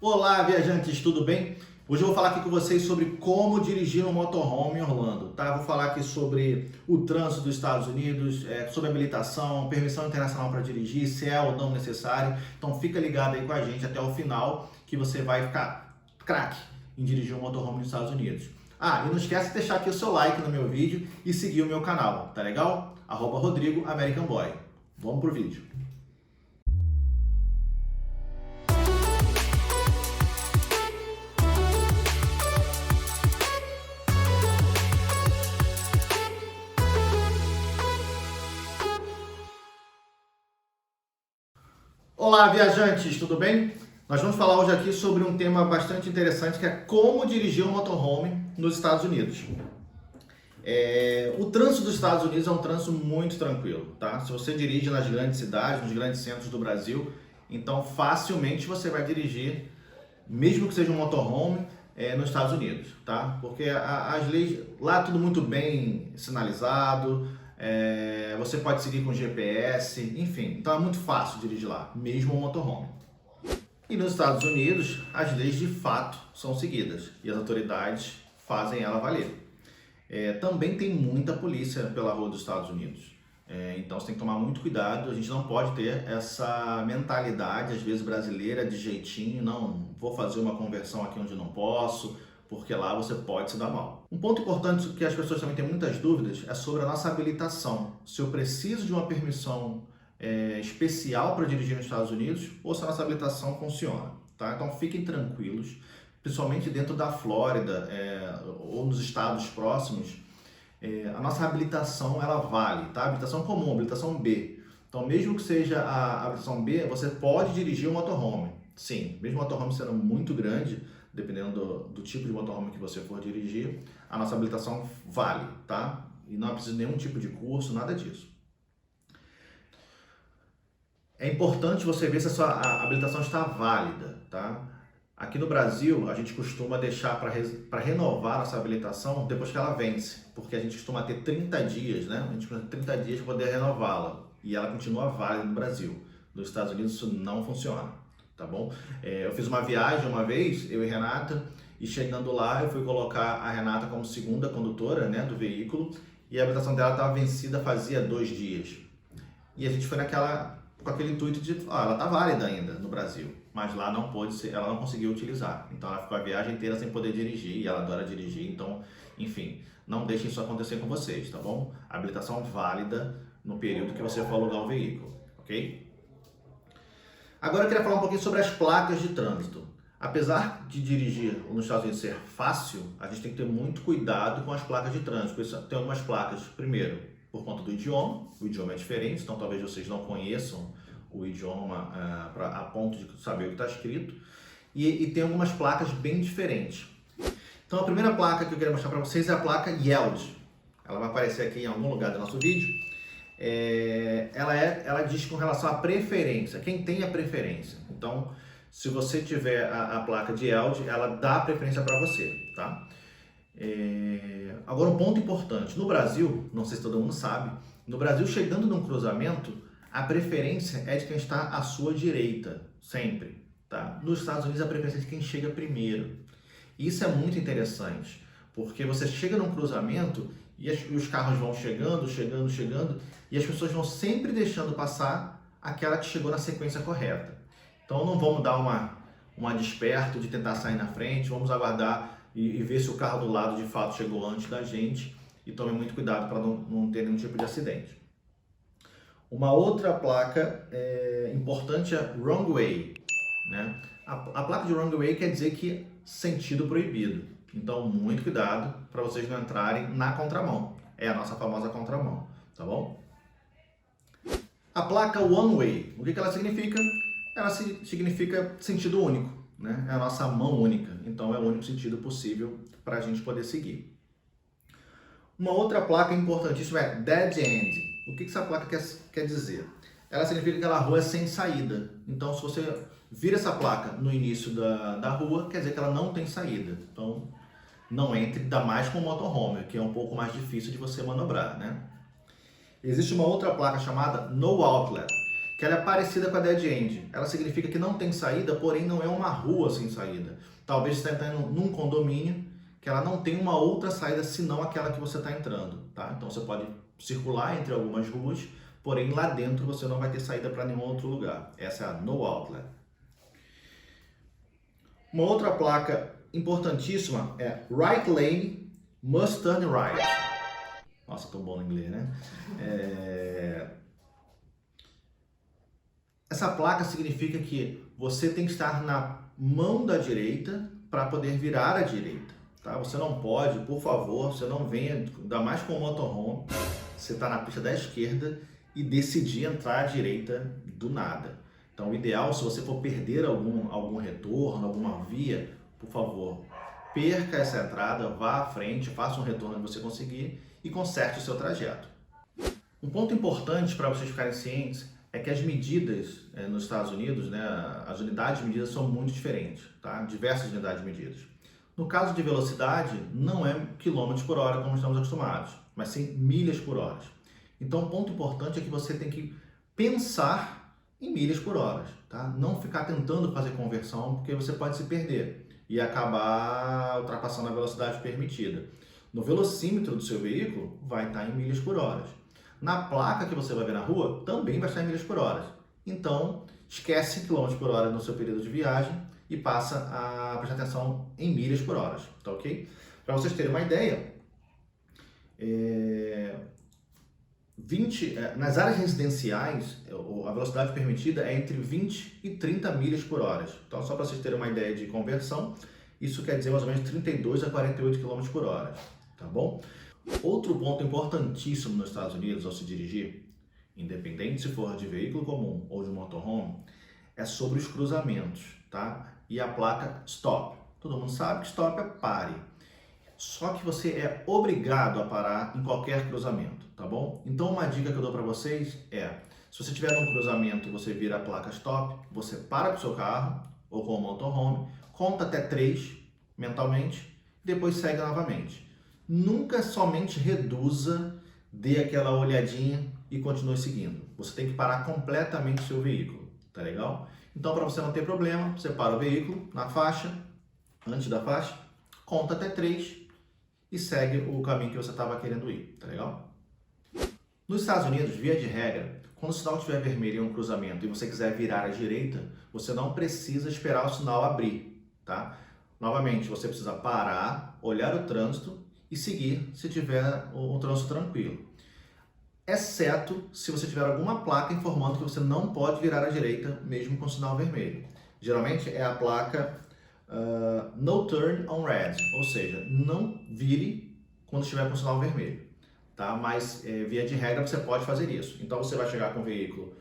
Olá, viajantes, tudo bem? Hoje eu vou falar aqui com vocês sobre como dirigir um motorhome em Orlando, tá? Vou falar aqui sobre o trânsito dos Estados Unidos, sobre habilitação, permissão internacional para dirigir, se é ou não necessário. Então fica ligado aí com a gente até o final que você vai ficar craque em dirigir um motorhome nos Estados Unidos. Ah, e não esquece de deixar aqui o seu like no meu vídeo e seguir o meu canal, tá legal? @Rodrigo American Boy. Vamos pro vídeo. Olá, viajantes, tudo bem? Nós vamos falar hoje aqui sobre um tema bastante interessante que é como dirigir um motorhome nos Estados Unidos. O trânsito dos Estados Unidos é um trânsito muito tranquilo, tá? Se você dirige nas grandes cidades, nos grandes centros do Brasil, então facilmente você vai dirigir, mesmo que seja um motorhome, nos Estados Unidos, tá? Porque as leis, lá é tudo muito bem sinalizado, você pode seguir com GPS, enfim, então é muito fácil dirigir lá, mesmo um motorhome. E nos Estados Unidos, as leis de fato são seguidas e as autoridades fazem ela valer. Também tem muita polícia pela rua dos Estados Unidos, então você tem que tomar muito cuidado, a gente não pode ter essa mentalidade, às vezes brasileira, de jeitinho, não vou fazer uma conversão aqui onde não posso, porque lá você pode se dar mal. Um ponto importante que as pessoas também têm muitas dúvidas é sobre a nossa habilitação. Se eu preciso de uma permissão especial para dirigir nos Estados Unidos ou se a nossa habilitação funciona, tá? Então fiquem tranquilos, principalmente dentro da Flórida ou nos estados próximos, a nossa habilitação ela vale, tá? Habilitação comum, habilitação B. Então mesmo que seja a habilitação B, você pode dirigir um motorhome. Sim, mesmo o motorhome sendo muito grande, dependendo do tipo de motorhome que você for dirigir, a nossa habilitação vale, tá? E não precisa de nenhum tipo de curso, nada disso. É importante você ver se a sua habilitação está válida, tá? Aqui no Brasil, a gente costuma deixar para renovar nossa habilitação depois que ela vence, porque a gente costuma ter 30 dias, né? A gente costuma ter 30 dias para poder renová-la e ela continua válida no Brasil. Nos Estados Unidos isso não funciona, tá bom? Eu fiz uma viagem uma vez, eu e Renata, e chegando lá eu fui colocar a Renata como segunda condutora, né, do veículo e a habilitação dela estava vencida fazia 2 dias. E a gente foi com aquele intuito de, ela tá válida ainda no Brasil, mas lá não pôde ser, ela não conseguiu utilizar. Então ela ficou a viagem inteira sem poder dirigir e ela adora dirigir, então, enfim, não deixem isso acontecer com vocês, tá bom? Habilitação válida no período que você for alugar o veículo, ok? Agora eu queria falar um pouquinho sobre as placas de trânsito. Apesar de dirigir nos Estados Unidos ser fácil, a gente tem que ter muito cuidado com as placas de trânsito. Por isso, tem algumas placas, primeiro, por conta do idioma, o idioma é diferente, então talvez vocês não conheçam o idioma a ponto de saber o que está escrito, e tem algumas placas bem diferentes. Então a primeira placa que eu queria mostrar para vocês é a placa YELD. Ela vai aparecer aqui em algum lugar do nosso vídeo. Ela diz com relação à preferência, quem tem a preferência. Então, se você tiver a placa de YELD, ela dá preferência para você, tá? Agora um ponto importante, no Brasil, não sei se todo mundo sabe, no Brasil chegando num cruzamento, a preferência é de quem está à sua direita, sempre, tá? Nos Estados Unidos a preferência é de quem chega primeiro. Isso é muito interessante, porque você chega num cruzamento e os carros vão chegando, e as pessoas vão sempre deixando passar aquela que chegou na sequência correta. Então não vamos dar uma desperto de tentar sair na frente, vamos aguardar e ver se o carro do lado de fato chegou antes da gente e tome muito cuidado para não ter nenhum tipo de acidente. Uma outra placa importante é wrong way, né? A placa de wrong way quer dizer que sentido proibido. Então muito cuidado para vocês não entrarem na contramão. É a nossa famosa contramão, tá bom? A placa one way, o que ela significa? Ela significa sentido único, né? É a nossa mão única, então é o único sentido possível para a gente poder seguir. Uma outra placa importantíssima é dead end. O que essa placa quer dizer? Ela significa que aquela rua é sem saída. Então, se você vira essa placa no início da rua, quer dizer que ela não tem saída. Então, não entre, ainda mais com o motorhome, que é um pouco mais difícil de você manobrar, né? Existe uma outra placa chamada no outlet, que ela é parecida com a dead end. Ela significa que não tem saída, porém não é uma rua sem saída. Talvez você está entrando num condomínio que ela não tem uma outra saída senão aquela que você está entrando, tá? Então você pode circular entre algumas ruas, porém lá dentro você não vai ter saída para nenhum outro lugar. Essa é a no outlet. Uma outra placa importantíssima é right lane must turn right. Nossa, tô bom no inglês, né? Essa placa significa que você tem que estar na mão da direita para poder virar à direita, tá? Você não pode, por favor, você não venha, ainda mais com o motorhome, você está na pista da esquerda e decidir entrar à direita do nada. Então, o ideal, se você for perder algum retorno, alguma via, por favor, perca essa entrada, vá à frente, faça um retorno que você conseguir e conserte o seu trajeto. Um ponto importante para vocês ficarem cientes é que as medidas nos Estados Unidos, né, as unidades de medida são muito diferentes, tá? Diversas unidades de medidas. No caso de velocidade, não é quilômetros por hora como estamos acostumados, mas sim milhas por hora. Então, um ponto importante é que você tem que pensar em milhas por hora, tá? Não ficar tentando fazer conversão, porque você pode se perder e acabar ultrapassando a velocidade permitida. No velocímetro do seu veículo, vai estar em milhas por hora. Na placa que você vai ver na rua, também vai estar em milhas por hora. Então, esquece quilômetros por hora no seu período de viagem e passa a prestar atenção em milhas por hora, tá ok? Para vocês terem uma ideia, nas áreas residenciais, a velocidade permitida é entre 20 e 30 milhas por hora. Então, só para vocês terem uma ideia de conversão, isso quer dizer mais ou menos 32 a 48 km por hora, tá bom? Outro ponto importantíssimo nos Estados Unidos ao se dirigir, independente se for de veículo comum ou de motorhome, é sobre os cruzamentos, tá? E a placa stop. Todo mundo sabe que stop é pare. Só que você é obrigado a parar em qualquer cruzamento, tá bom? Então uma dica que eu dou para vocês é, se você estiver num cruzamento e você vira a placa stop, você para com o seu carro ou com o motorhome, conta até 3 mentalmente, depois segue novamente. Nunca somente reduza, dê aquela olhadinha e continue seguindo. Você tem que parar completamente o seu veículo, tá legal? Então, para você não ter problema, você para o veículo na faixa, antes da faixa, conta até 3 e segue o caminho que você estava querendo ir, tá legal? Nos Estados Unidos, via de regra, quando o sinal estiver vermelho em um cruzamento e você quiser virar à direita, você não precisa esperar o sinal abrir, tá? Novamente, você precisa parar, olhar o trânsito e seguir se tiver um trânsito tranquilo. Exceto se você tiver alguma placa informando que você não pode virar à direita mesmo com sinal vermelho. Geralmente é a placa No Turn on Red, ou seja, não vire quando estiver com sinal vermelho, tá? Mas via de regra você pode fazer isso. Então você vai chegar com o veículo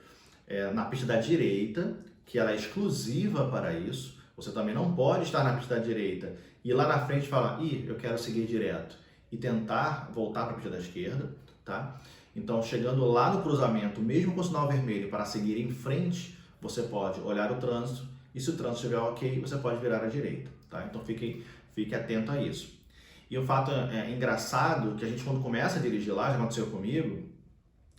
na pista da direita, que ela é exclusiva para isso. Você também não pode estar na pista da direita e lá na frente falar, eu quero seguir direto e tentar voltar para a pista da esquerda, tá? Então, chegando lá no cruzamento, mesmo com o sinal vermelho para seguir em frente, você pode olhar o trânsito e se o trânsito estiver ok, você pode virar à direita, tá? Então, fique atento a isso. E o fato engraçado que a gente, quando começa a dirigir lá, já aconteceu comigo,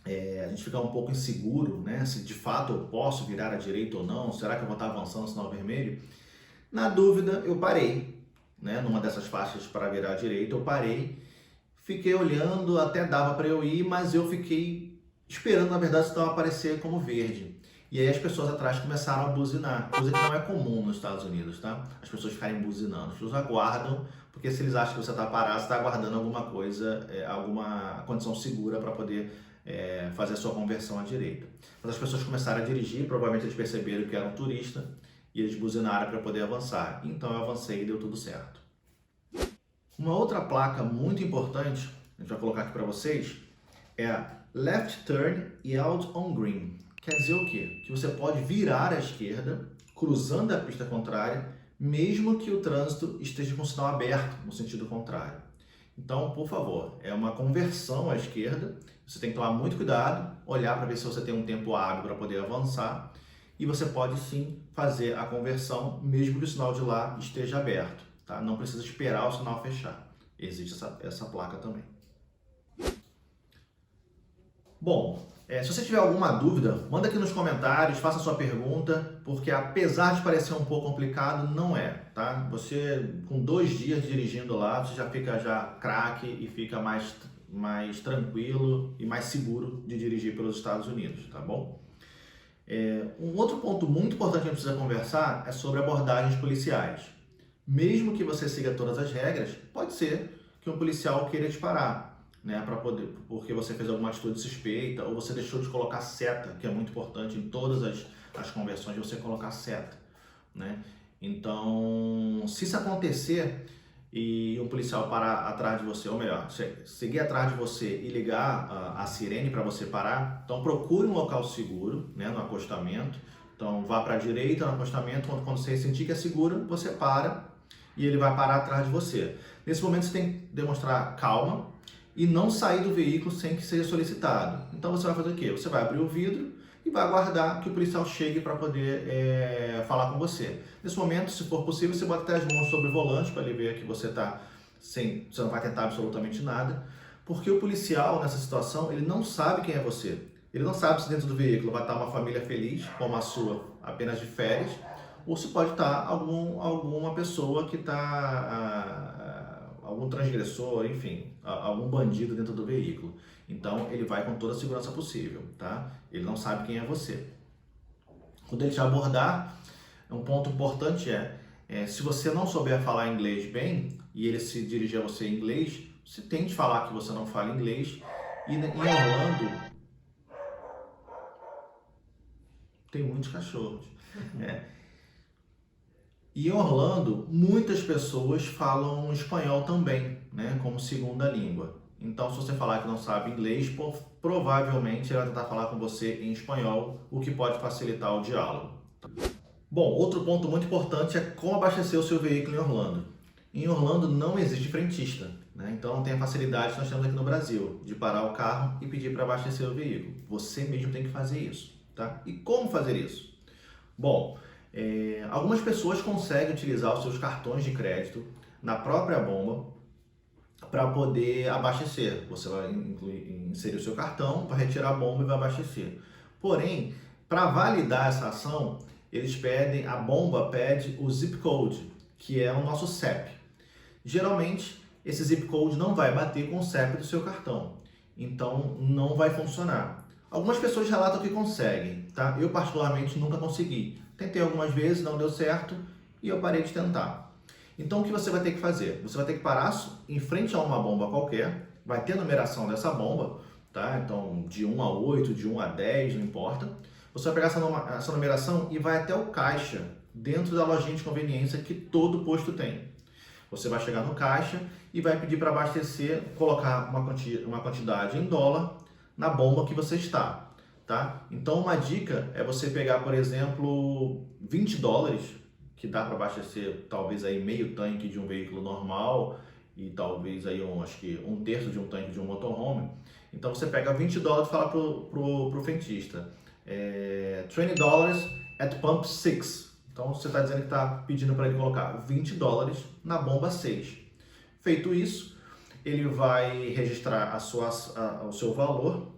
a gente fica um pouco inseguro, né? Se de fato eu posso virar à direita ou não, será que eu vou estar avançando no sinal vermelho? Na dúvida, eu parei, né? Numa dessas faixas para virar à direita, eu parei, fiquei olhando, até dava para eu ir, mas eu fiquei esperando, na verdade, o sinal aparecer como verde. E aí as pessoas atrás começaram a buzinar, coisa que não é comum nos Estados Unidos, tá? As pessoas ficarem buzinando, as pessoas aguardam, porque se eles acham que você está parado, você está aguardando alguma coisa, alguma condição segura para poder fazer a sua conversão à direita. Mas as pessoas começaram a dirigir, provavelmente eles perceberam que era um turista, e eles buzinaram para poder avançar. Então eu avancei e deu tudo certo. Uma outra placa muito importante, a gente vai colocar aqui para vocês, é a Left Turn Yield on Green. Quer dizer o quê? Que você pode virar à esquerda, cruzando a pista contrária, mesmo que o trânsito esteja com o sinal aberto no sentido contrário. Então, por favor, é uma conversão à esquerda, você tem que tomar muito cuidado, olhar para ver se você tem um tempo hábil para poder avançar, e você pode sim fazer a conversão, mesmo que o sinal de lá esteja aberto, tá? Não precisa esperar o sinal fechar, existe essa placa também. Bom, Se você tiver alguma dúvida, manda aqui nos comentários, faça sua pergunta, porque apesar de parecer um pouco complicado, não é, tá? Você, com 2 dias dirigindo lá, você já fica craque e fica mais tranquilo e mais seguro de dirigir pelos Estados Unidos, tá bom? Um outro ponto muito importante que a gente precisa conversar é sobre abordagens policiais. Mesmo que você siga todas as regras, pode ser que um policial queira te parar, né, porque você fez alguma atitude suspeita ou você deixou de colocar seta, que é muito importante em todas as conversões, você colocar seta, né? Então, se isso acontecer e um policial parar atrás de você, ou melhor, seguir atrás de você e ligar a sirene para você parar, então procure um local seguro, né, no acostamento. Então vá para a direita no acostamento, quando você sentir que é seguro, você para e ele vai parar atrás de você. Nesse momento você tem que demonstrar calma e não sair do veículo sem que seja solicitado. Então você vai fazer o quê? Você vai abrir o vidro e vai aguardar que o policial chegue para poder falar com você. Nesse momento, se for possível, você bota até as mãos sobre o volante para ele ver que você você não vai tentar absolutamente nada, porque o policial nessa situação, ele não sabe quem é você. Ele não sabe se dentro do veículo vai estar uma família feliz, como a sua, apenas de férias, ou se pode estar alguma pessoa que algum transgressor, enfim, algum bandido dentro do veículo. Então ele vai com toda a segurança possível, tá? Ele não sabe quem é você. Quando ele te abordar, um ponto importante se você não souber falar inglês bem e ele se dirigir a você em inglês, você tente falar que você não fala inglês. E em Orlando tem muitos cachorros. E em Orlando, muitas pessoas falam espanhol também, né, como segunda língua. Então, se você falar que não sabe inglês, provavelmente ele vai tentar falar com você em espanhol, o que pode facilitar o diálogo. Bom, outro ponto muito importante é como abastecer o seu veículo em Orlando. Em Orlando não existe frentista, né? Então não tem a facilidade que nós temos aqui no Brasil, de parar o carro e pedir para abastecer o veículo. Você mesmo tem que fazer isso, tá? E como fazer isso? Bom, algumas pessoas conseguem utilizar os seus cartões de crédito na própria bomba para poder abastecer. Você vai inserir o seu cartão, vai retirar a bomba e vai abastecer. Porém, para validar essa ação, a bomba pede o zip code, que é o nosso CEP. Geralmente, esse zip code não vai bater com o CEP do seu cartão, então não vai funcionar. Algumas pessoas relatam que conseguem, tá? Eu particularmente nunca consegui. Tentei algumas vezes, não deu certo e eu parei de tentar. Então o que você vai ter que fazer? Você vai ter que parar em frente a uma bomba qualquer, vai ter a numeração dessa bomba, tá? Então de 1 a 8, de 1 a 10, não importa. Você vai pegar essa numeração e vai até o caixa, dentro da lojinha de conveniência que todo posto tem. Você vai chegar no caixa e vai pedir para abastecer, colocar uma quantidade em dólar na bomba que você está, tá? Então uma dica é você pegar, por exemplo, $20, que dá para abastecer talvez aí meio tanque de um veículo normal e talvez aí acho que 1/3 de um tanque de um motorhome. Então você pega $20 e fala pro frentista, $20 at pump 6. Então você está dizendo que está pedindo para ele colocar $20 na bomba 6. Feito isso, ele vai registrar o seu valor.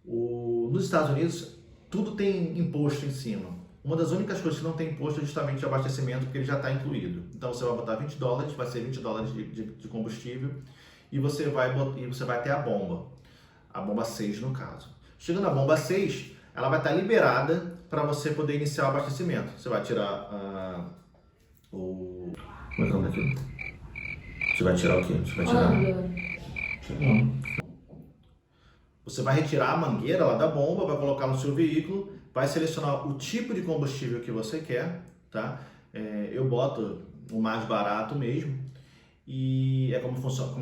Nos Estados Unidos, tudo tem imposto em cima. Uma das únicas coisas que não tem imposto é justamente o abastecimento, porque ele já está incluído. Então você vai botar $20, vai ser $20 de combustível e você vai ter a bomba 6 no caso. Chegando na bomba 6, ela vai estar liberada para você poder iniciar o abastecimento. Você vai tirar Como é que é o nome daquilo? Você vai tirar o quê? Você vai retirar a mangueira lá da bomba, vai colocar no seu veículo, vai selecionar o tipo de combustível que você quer, tá? Eu boto o mais barato mesmo e é como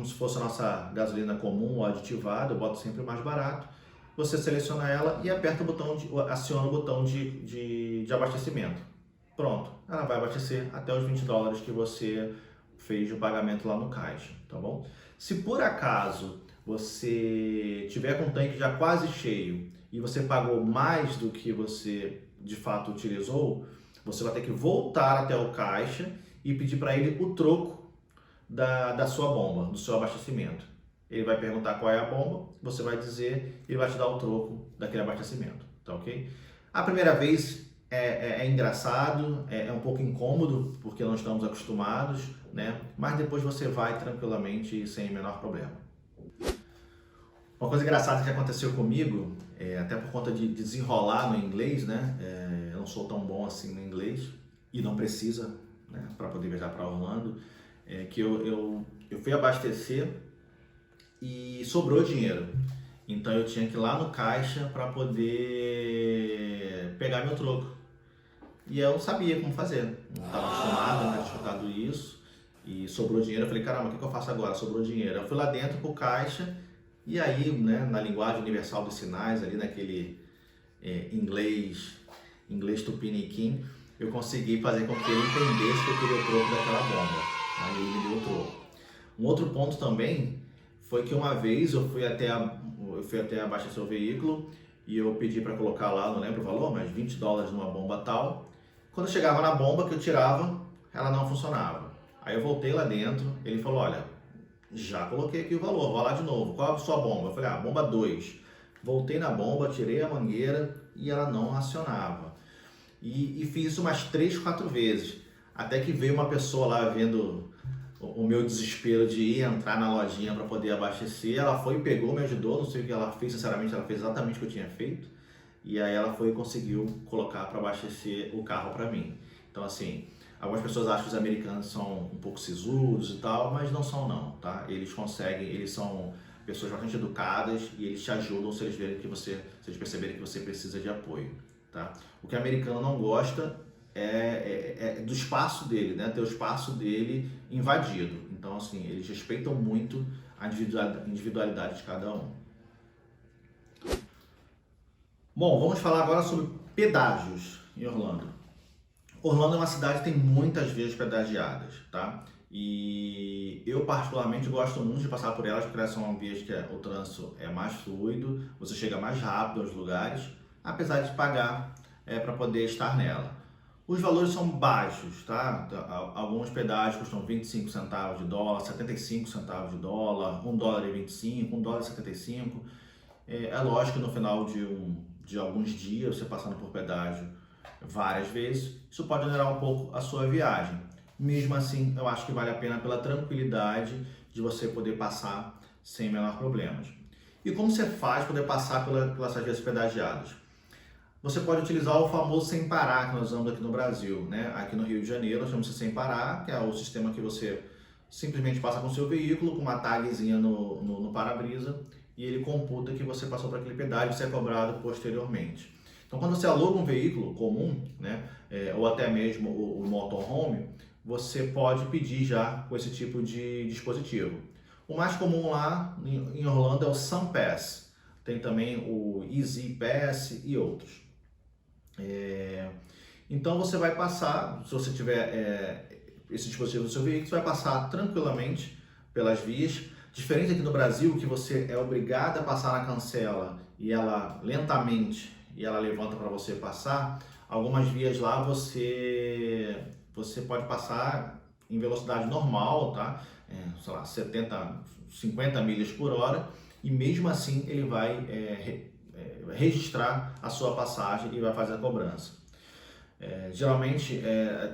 se fosse a nossa gasolina comum ou aditivada, eu boto sempre o mais barato. Você seleciona ela e aperta aciona o botão de abastecimento. Pronto, ela vai abastecer até os $20 que você fez o pagamento lá no caixa, tá bom? Se por acaso você tiver com o tanque já quase cheio e você pagou mais do que você de fato utilizou, você vai ter que voltar até o caixa e pedir para ele o troco da sua bomba, do seu abastecimento. ele vai perguntar qual é a bomba, você vai dizer e ele vai te dar o troco daquele abastecimento, tá ok? A primeira vez é engraçado, é um pouco incômodo, porque não estamos acostumados, né? Mas depois você vai tranquilamente e sem o menor problema. Uma coisa engraçada que aconteceu comigo, até por conta de desenrolar no inglês, né? Eu não sou tão bom assim no inglês e não precisa, né, para poder viajar para Orlando, que eu fui abastecer e sobrou dinheiro. Então eu tinha que ir lá no caixa para poder pegar meu troco. E eu não sabia como fazer, não estava acostumado, não tinha escutado isso. E sobrou dinheiro, eu falei, caramba, o que eu faço agora? Sobrou dinheiro. Eu fui lá dentro pro caixa e aí, né, na linguagem universal dos sinais, ali naquele inglês tupiniquim, eu consegui fazer com que ele entendesse que eu queria o troco daquela bomba. Aí ele me deu o troco. Um outro ponto também foi que uma vez eu fui até abastecer o veículo e eu pedi para colocar lá, não lembro o valor, mas $20 numa bomba tal. Quando eu chegava na bomba que eu tirava, ela não funcionava. Aí eu voltei lá dentro, ele falou, olha, já coloquei aqui o valor, vou lá de novo, qual é a sua bomba? Eu falei, bomba 2. Voltei na bomba, tirei a mangueira e ela não acionava. E fiz isso umas 3, 4 vezes, até que veio uma pessoa lá vendo o meu desespero de ir entrar na lojinha para poder abastecer. Ela foi, pegou, me ajudou, não sei o que ela fez, sinceramente ela fez exatamente o que eu tinha feito. E aí ela foi e conseguiu colocar para abastecer o carro para mim. Então assim, algumas pessoas acham que os americanos são um pouco sisudos e tal, mas não são não, tá? Eles conseguem, eles são pessoas bastante educadas e eles te ajudam se eles perceberem que você precisa de apoio, tá? O que o americano não gosta é do espaço dele, né? Ter o espaço dele invadido. Então assim, eles respeitam muito a individualidade de cada um. Bom, vamos falar agora sobre pedágios em Orlando. Orlando é uma cidade que tem muitas vias pedagiadas, tá? E eu particularmente gosto muito de passar por elas porque elas são vias que o trânsito é mais fluido, você chega mais rápido aos lugares, apesar de pagar para poder estar nela. Os valores são baixos, tá? Alguns pedágios custam 25 centavos de dólar, 75 centavos de dólar, $1,25, $1,75. É lógico que no final de alguns dias, você passando por pedágio várias vezes, isso pode onerar um pouco a sua viagem. Mesmo assim, eu acho que vale a pena pela tranquilidade de você poder passar sem menor problemas. E como você faz para poder passar pelas vias pedagiadas? Você pode utilizar o famoso sem parar que nós usamos aqui no Brasil, né? Aqui no Rio de Janeiro nós chamamos de sem parar, que é o sistema que você simplesmente passa com o seu veículo, com uma tagzinha no para-brisa, e ele computa que você passou por aquele pedágio e você é cobrado posteriormente. Então, quando você aluga um veículo comum, né, ou até mesmo o motorhome, você pode pedir já com esse tipo de dispositivo. O mais comum lá em Orlando é o SunPass, tem também o Easy Pass e outros. Então você vai passar, se você tiver esse dispositivo no seu veículo, você vai passar tranquilamente pelas vias. Diferente aqui no Brasil, que você é obrigado a passar na cancela e ela lentamente e ela levanta para você passar, algumas vias lá você pode passar em velocidade normal, tá? Sei lá, 70, 50 milhas por hora, e mesmo assim ele vai registrar a sua passagem e vai fazer a cobrança. Geralmente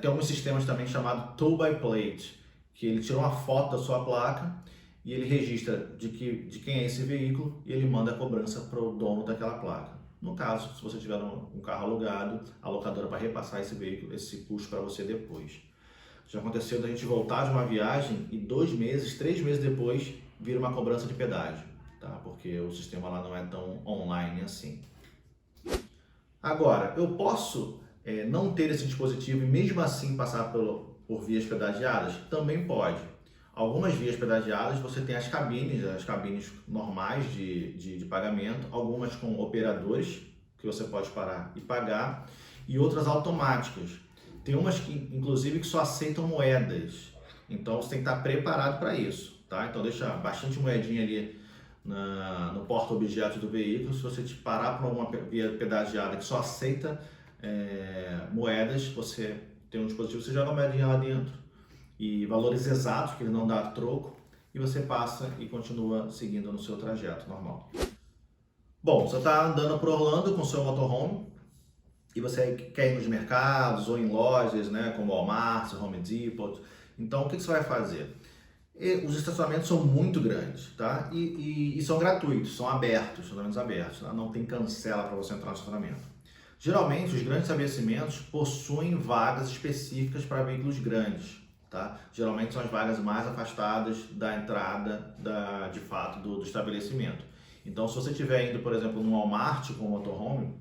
tem alguns sistemas também chamado Toll by Plate, que ele tira uma foto da sua placa e ele registra de quem é esse veículo e ele manda a cobrança para o dono daquela placa. No caso, se você tiver um carro alugado, a locadora vai repassar esse veículo, esse custo para você depois. Já aconteceu da gente voltar de uma viagem e 2 meses, 3 meses depois, vira uma cobrança de pedágio, tá? Porque o sistema lá não é tão online assim. Agora, eu posso não ter esse dispositivo e mesmo assim passar por vias pedagiadas? Também pode. Algumas vias pedagiadas você tem as cabines normais de pagamento, algumas com operadores que você pode parar e pagar, e outras automáticas. Tem umas que, inclusive, que só aceitam moedas, então você tem que estar preparado para isso, tá? Então deixa bastante moedinha ali no porta-objeto do veículo. Se você te parar por alguma via pedagiada que só aceita moedas, você tem um dispositivo, você joga a moedinha lá dentro. E valores exatos, que ele não dá troco, e você passa e continua seguindo no seu trajeto normal. Bom, você está andando por Orlando com o seu motorhome e você quer ir nos mercados ou em lojas, né, como Walmart, Home Depot. Então, o que você vai fazer? Os estacionamentos são muito grandes, tá? E são gratuitos, são abertos, estacionamentos abertos, tá? Não tem cancela para você entrar no estacionamento. Geralmente, os grandes estabelecimentos possuem vagas específicas para veículos grandes, tá? Geralmente são as vagas mais afastadas da entrada, de fato, do estabelecimento. Então, se você estiver indo, por exemplo, no Walmart com o motorhome,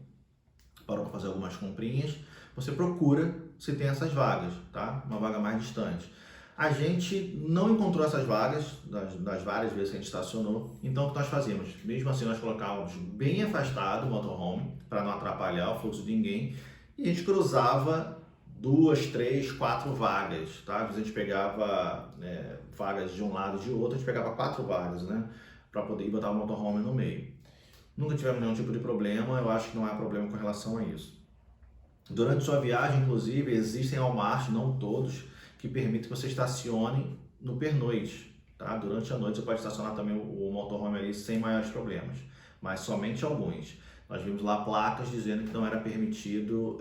para fazer algumas comprinhas, você procura se tem essas vagas, tá? Uma vaga mais distante. A gente não encontrou essas vagas das várias vezes que a gente estacionou, então o que nós fazíamos? Mesmo assim, nós colocávamos bem afastado o motorhome para não atrapalhar o fluxo de ninguém e a gente cruzava 2, 3, 4 vagas, tá? Às vezes a gente pegava vagas de um lado e de outro, a gente pegava 4 vagas, né? Para poder botar o motorhome no meio. Nunca tivemos nenhum tipo de problema, eu acho que não há problema com relação a isso. Durante sua viagem, inclusive, existem Walmart, não todos, que permitem que você estacione no pernoite, tá? Durante a noite você pode estacionar também o motorhome ali sem maiores problemas, mas somente alguns. Nós vimos lá placas dizendo que não era permitido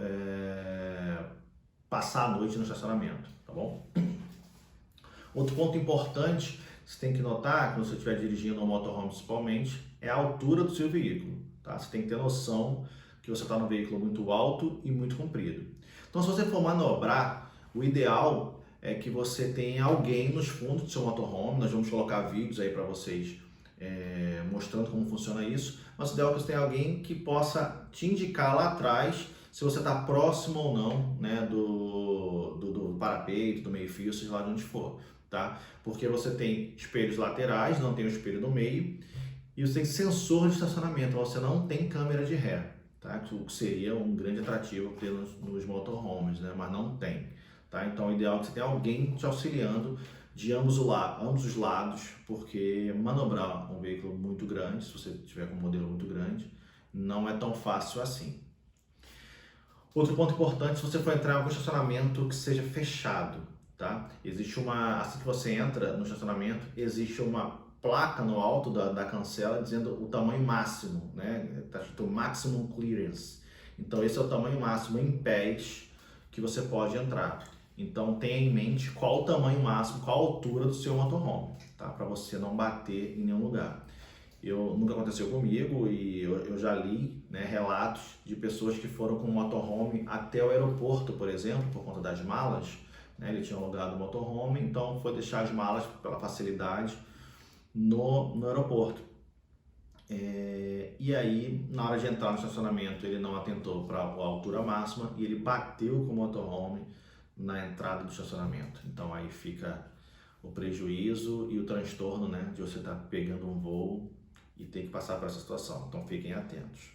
passar a noite no estacionamento, tá bom? Outro ponto importante que você tem que notar, quando você estiver dirigindo um motorhome principalmente, é a altura do seu veículo, tá? Você tem que ter noção que você está num veículo muito alto e muito comprido. Então, se você for manobrar, o ideal é que você tenha alguém nos fundos do seu motorhome. Nós vamos colocar vídeos aí para vocês mostrando como funciona isso. Mas o ideal é que você tenha alguém que possa te indicar lá atrás se você está próximo ou não, né, do parapeito, do meio-fio, seja lá de onde for, tá? Porque você tem espelhos laterais, não tem o espelho no meio, e você tem sensor de estacionamento, você não tem câmera de ré, tá? O que seria um grande atrativo ter nos motorhomes, né? Mas não tem, tá? Então o ideal é que você tenha alguém te auxiliando de ambos os lados, porque manobrar um veículo muito grande, se você tiver com um modelo muito grande, não é tão fácil assim. Outro ponto importante, se você for entrar em algum estacionamento que seja fechado, tá? Assim que você entra no estacionamento, existe uma placa no alto da cancela dizendo o tamanho máximo, né? Tá escrito Maximum Clearance. Então esse é o tamanho máximo em pés que você pode entrar. Então tenha em mente qual o tamanho máximo, qual a altura do seu motorhome, tá? Para você não bater em nenhum lugar. Nunca aconteceu comigo e eu já li, né, relatos de pessoas que foram com o motorhome até o aeroporto, por exemplo, por conta das malas, né? Ele tinha alugado o motorhome, então foi deixar as malas pela facilidade no aeroporto. E aí, na hora de entrar no estacionamento, ele não atentou para a altura máxima e ele bateu com o motorhome na entrada do estacionamento. Então aí fica o prejuízo e o transtorno, né, de você estar pegando um voo e ter que passar por essa situação. Então fiquem atentos.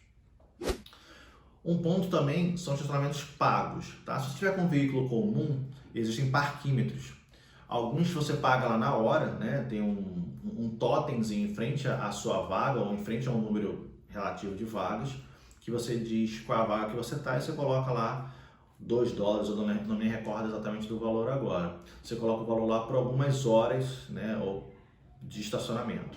Um ponto também são os estacionamentos pagos, tá? Se você estiver com um veículo comum, existem parquímetros. Alguns você paga lá na hora, né? Tem um totemzinho em frente à sua vaga ou em frente a um número relativo de vagas, que você diz qual é a vaga que você está e você coloca lá $2, eu não me recordo exatamente do valor agora. Você coloca o valor lá por algumas horas, né, ou de estacionamento.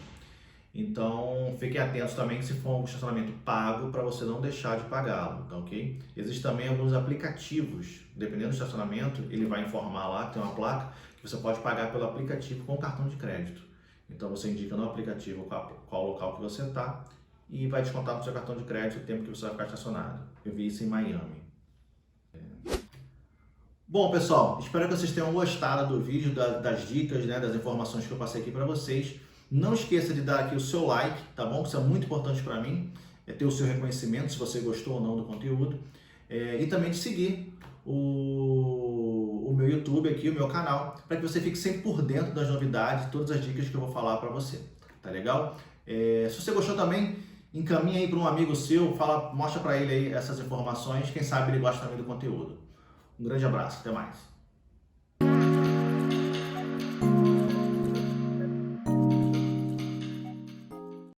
Então, fiquem atentos também se for um estacionamento pago para você não deixar de pagá-lo, tá ok? Existem também alguns aplicativos, dependendo do estacionamento, ele vai informar lá, tem uma placa, que você pode pagar pelo aplicativo com cartão de crédito. Então, você indica no aplicativo qual local que você está e vai descontar no seu cartão de crédito o tempo que você vai ficar estacionado. Eu vi isso em Miami. Bom, pessoal, espero que vocês tenham gostado do vídeo, das dicas, né, das informações que eu passei aqui para vocês. Não esqueça de dar aqui o seu like, tá bom? Isso é muito importante para mim, ter o seu reconhecimento, se você gostou ou não do conteúdo. E também de seguir o meu YouTube aqui, o meu canal, para que você fique sempre por dentro das novidades, todas as dicas que eu vou falar para você, tá legal? Se você gostou também, encaminha aí para um amigo seu, mostra para ele aí essas informações, quem sabe ele gosta também do conteúdo. Um grande abraço, até mais.